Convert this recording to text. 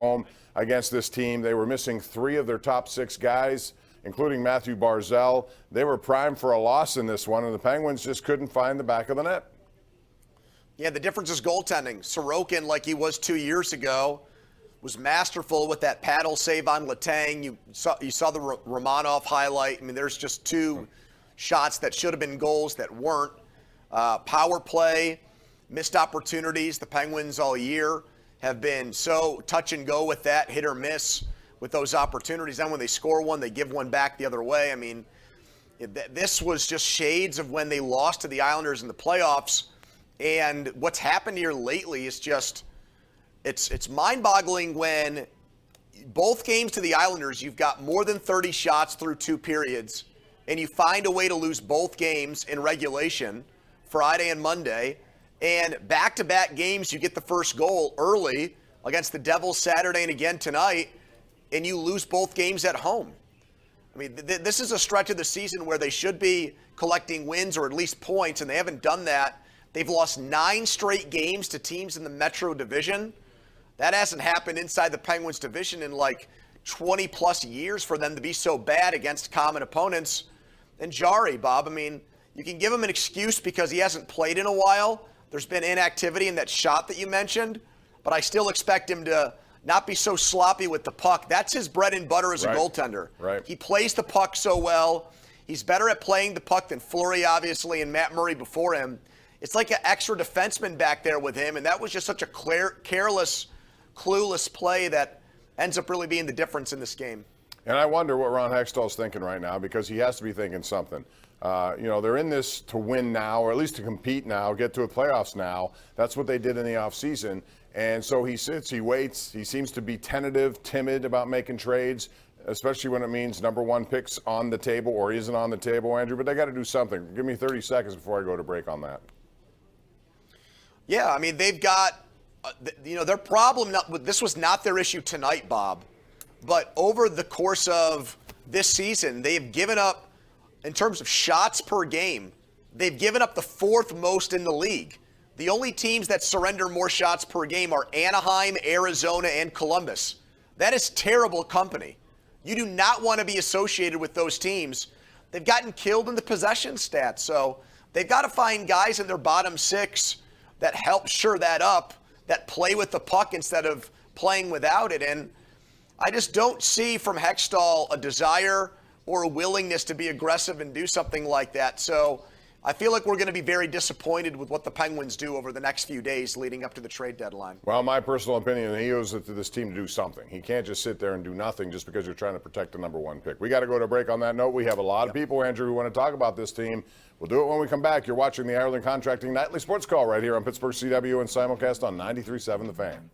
home against this team. They were missing 3 of their top 6 guys, including Matthew Barzell. They were primed for a loss in this one, and the Penguins just couldn't find the back of the net. Yeah, the difference is goaltending. Sorokin, like he was 2 years ago, was masterful with that paddle save on Letang. You saw the Romanov highlight. I mean, there's just 2 shots that should have been goals that weren't. Power play, missed opportunities. The Penguins all year have been so touch and go with that, hit or miss with those opportunities. Then when they score one, they give one back the other way. I mean, this was just shades of when they lost to the Islanders in the playoffs. And what's happened here lately is just, it's mind-boggling when both games to the Islanders, you've got more than 30 shots through 2 periods, and you find a way to lose both games in regulation, Friday and Monday. And back-to-back games, you get the first goal early against the Devils Saturday and again tonight, and you lose both games at home. I mean, this is a stretch of the season where they should be collecting wins or at least points, and they haven't done that. They've lost 9 straight games to teams in the Metro Division. That hasn't happened inside the Penguins division in like 20-plus years for them to be so bad against common opponents. And Jari, Bob, I mean, you can give him an excuse because he hasn't played in a while. There's been inactivity in that shot that you mentioned, but I still expect him to not be so sloppy with the puck. That's his bread and butter as a goaltender. Right. He plays the puck so well. He's better at playing the puck than Fleury, obviously, and Matt Murray before him. It's like an extra defenseman back there with him, and that was just such a careless, clueless play that ends up really being the difference in this game. And I wonder what Ron Hextall's thinking right now, because he has to be thinking something. They're in this to win now, or at least to compete now, get to the playoffs now. That's what they did in the offseason. And so he sits, he waits. He seems to be tentative, timid about making trades, especially when it means number 1 picks on the table or isn't on the table, Andrew. But they got to do something. Give me 30 seconds before I go to break on that. Yeah, I mean, they've got, their problem, this was not their issue tonight, Bob. But over the course of this season, they've given up, in terms of shots per game, they've given up the 4th most in the league. The only teams that surrender more shots per game are Anaheim, Arizona, and Columbus. That is terrible company. You do not want to be associated with those teams. They've gotten killed in the possession stats. So they've got to find guys in their bottom 6 that help shore that up, that play with the puck instead of playing without it. And I just don't see from Hextall a desire or a willingness to be aggressive and do something like that. So I feel like we're going to be very disappointed with what the Penguins do over the next few days leading up to the trade deadline. Well, my personal opinion, he owes it to this team to do something. He can't just sit there and do nothing just because you're trying to protect the number 1 pick. We got to go to break on that note. We have a lot of people, Andrew, who want to talk about this team. We'll do it when we come back. You're watching the Ireland Contracting Nightly Sports Call right here on Pittsburgh CW and simulcast on 93.7 The Fan.